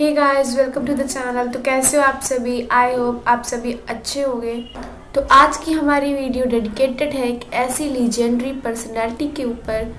Hey guys, welcome to the channel. तो कैसे हो आप सभी? आई होप आप सभी अच्छे होंगे। तो आज की हमारी वीडियो डेडिकेटेड है एक ऐसी लीजेंडरी पर्सनैलिटी के ऊपर,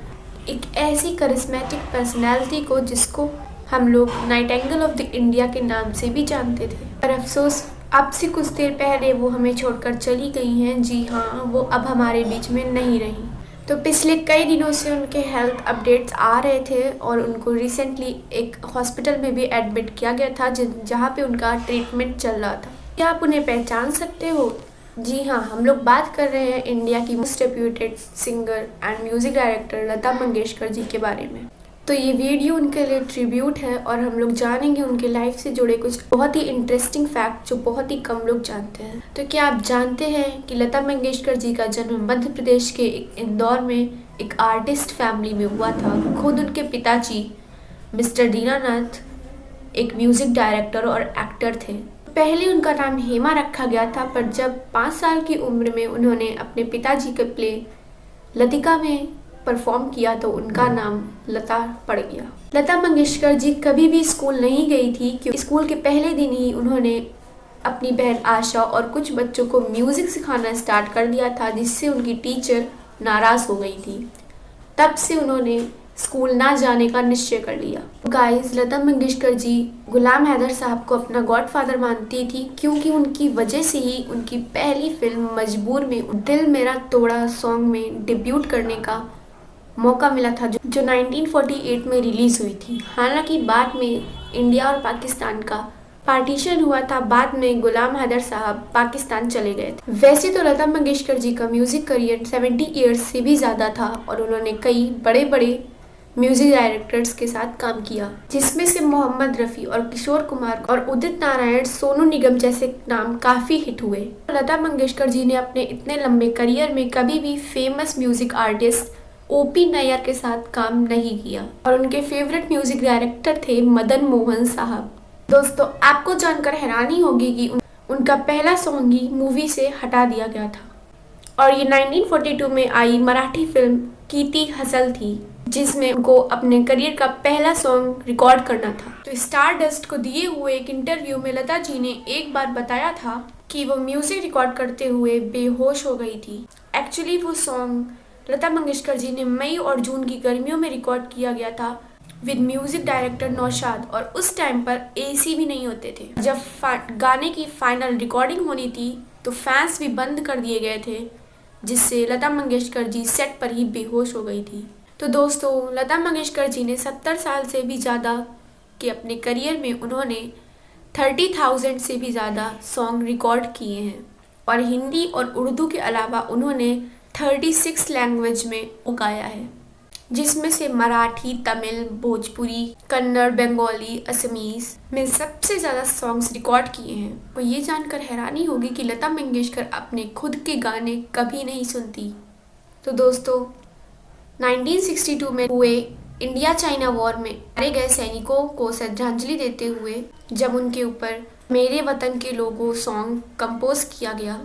एक ऐसी करिस्मेटिक पर्सनैलिटी को जिसको हम लोग नाइटिंगेल ऑफ द इंडिया के नाम से भी जानते थे। पर अफसोस अब से कुछ देर पहले वो हमें छोड़कर चली गई हैं। जी हाँ, वो अब हमारे बीच में नहीं रही। तो पिछले कई दिनों से उनके हेल्थ अपडेट्स आ रहे थे और उनको रिसेंटली एक हॉस्पिटल में भी एडमिट किया गया था जहाँ पे उनका ट्रीटमेंट चल रहा था। क्या आप उन्हें पहचान सकते हो? जी हाँ, हम लोग बात कर रहे हैं इंडिया की most reputed singer and music director Lata Mangeshkar ji के बारे में। तो ये वीडियो उनके लिए ट्रिब्यूट है और हम लोग जानेंगे उनके लाइफ से जुड़े कुछ बहुत ही इंटरेस्टिंग फैक्ट जो बहुत ही कम लोग जानते हैं। तो क्या आप जानते हैं कि लता मंगेशकर जी का जन्म मध्य प्रदेश के एक इंदौर में एक आर्टिस्ट फैमिली में हुआ था। खुद उनके पिताजी मिस्टर दीनानाथ एक म्यूजिक डायरेक्टर और एक्टर थे। पहले उनका नाम हेमा रखा गया था, पर जब 5 साल की उम्र में उन्होंने अपने पिताजी के प्ले लतिका में परफॉर्म किया तो उनका नाम लता पड़ गया। लता मंगेशकर जी कभी भी स्कूल नहीं गई थी, क्योंकि स्कूल के पहले दिन ही उन्होंने अपनी बहन आशा और कुछ बच्चों को म्यूजिक सिखाना स्टार्ट कर दिया था, जिससे उनकी टीचर नाराज हो गई थी। तब से उन्होंने स्कूल ना जाने का निश्चय कर लिया। गाइस, लता मंगेशकर जी गुलाम हैदर साहब को अपना गॉडफादर मानती थी, क्योंकि उनकी वजह से ही उनकी पहली फिल्म मजबूर में दिल मेरा तोड़ा सॉन्ग में डेब्यूट करने का मौका मिला था, जो 1948 में रिलीज हुई थी। हालांकि बाद में इंडिया और पाकिस्तान का पार्टीशन हुआ था। बाद में गुलाम हैदर साहब पाकिस्तान चले गए थे। वैसे तो लता मंगेशकर जी का म्यूजिक करियर 70 ईयर्स से भी ज़्यादा था और उन्होंने कई बड़े बड़े म्यूजिक डायरेक्टर्स के साथ काम किया, जिसमें से मोहम्मद रफ़ी और किशोर कुमार और उदित नारायण, सोनू निगम जैसे नाम काफ़ी हिट हुए। लता मंगेशकर जी ने अपने इतने लंबे करियर में कभी भी famous music artist O P Nayyar के साथ काम नहीं किया और उनके फेवरेट म्यूजिक डायरेक्टर थे मदन मोहन साहब। दोस्तों, आपको जानकर हैरानी होगी कि उनका पहला सॉन्ग ही मूवी से हटा दिया गया था और ये 1942 में आई मराठी फिल्म कीती हसल थी, जिसमें उनको अपने करियर का पहला सॉन्ग रिकॉर्ड करना था। तो स्टार डस्ट को दिए हुए एक इंटरव्यू में लता जी ने एक बार बताया था कि वो म्यूजिक रिकॉर्ड करते हुए बेहोश हो गई थी। एक्चुअली वो सॉन्ग लता मंगेशकर जी ने मई और जून की गर्मियों में रिकॉर्ड किया गया था विद म्यूजिक डायरेक्टर नौशाद, और उस टाइम पर एसी भी नहीं होते थे। जब गाने की फाइनल रिकॉर्डिंग होनी थी तो फैंस भी बंद कर दिए गए थे, जिससे लता मंगेशकर जी सेट पर ही बेहोश हो गई थी। तो दोस्तों, लता मंगेशकर जी ने 70 साल से भी ज़्यादा के अपने करियर में उन्होंने 30,000 से भी ज़्यादा सॉन्ग रिकॉर्ड किए हैं और हिंदी और उर्दू के अलावा उन्होंने 36 लैंग्वेज में गाया है, जिसमें से मराठी, तमिल, भोजपुरी, कन्नड़, बंगाली, असमीज में सबसे ज़्यादा सॉन्ग्स रिकॉर्ड किए हैं। तो ये जानकर हैरानी होगी कि लता मंगेशकर अपने खुद के गाने कभी नहीं सुनती। तो दोस्तों, 1962 में हुए इंडिया चाइना वॉर में मारे गए सैनिकों को श्रद्धांजलि देते हुए जब उनके ऊपर मेरे वतन के लोगों सॉन्ग कंपोज किया गया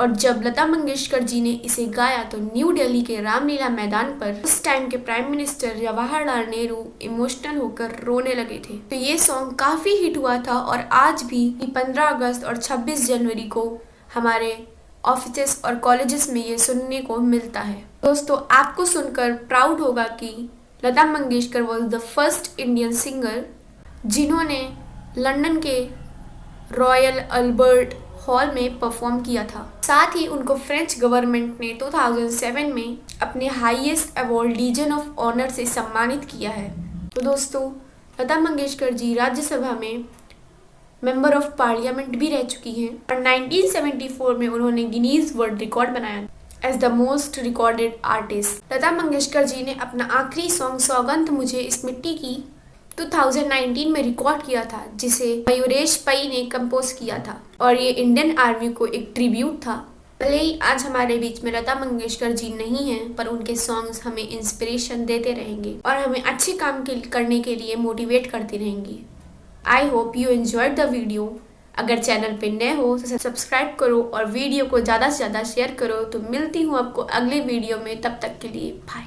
और जब लता मंगेशकर जी ने इसे गाया तो न्यू दिल्ली के रामलीला मैदान पर उस टाइम के prime minister Jawaharlal Nehru emotional होकर रोने लगे थे। तो ये सॉन्ग काफ़ी हिट हुआ था और आज भी 15 अगस्त और 26 जनवरी को हमारे ऑफिसेस और कॉलेजेस में ये सुनने को मिलता है। दोस्तों, आपको सुनकर प्राउड होगा कि Lata Mangeshkar was the first Indian singer जिन्होंने लंदन के रॉयल अल्बर्ट हॉल में परफॉर्म किया था। साथ ही उनको फ्रेंच गवर्नमेंट ने 2007 में अपने highest award Legion of Honour से सम्मानित किया है। तो दोस्तों, लता मंगेशकर जी राज्यसभा में मेंबर ऑफ पार्लियामेंट भी रह चुकी हैं और 1974 में उन्होंने गिनीज वर्ल्ड रिकॉर्ड बनाया as the most recorded artist. Lata Mangeshkar ji ने अपना आखिरी सॉन्ग सौगंध मुझे इस मिट्टी की 2019 में रिकॉर्ड किया था, जिसे मयूरेश पई ने कंपोज किया था और ये इंडियन आर्मी को एक ट्रिब्यूट था। भले ही आज हमारे बीच में लता मंगेशकर जी नहीं हैं, पर उनके सॉन्ग्स हमें इंस्पिरेशन देते रहेंगे और हमें अच्छे काम करने के लिए मोटिवेट करती रहेंगी। I hope you enjoyed the video. अगर चैनल पे नए हो तो सब्सक्राइब करो और वीडियो को ज़्यादा से ज़्यादा शेयर करो। तो मिलती हूँ आपको अगले वीडियो में, तब तक के लिए बाय।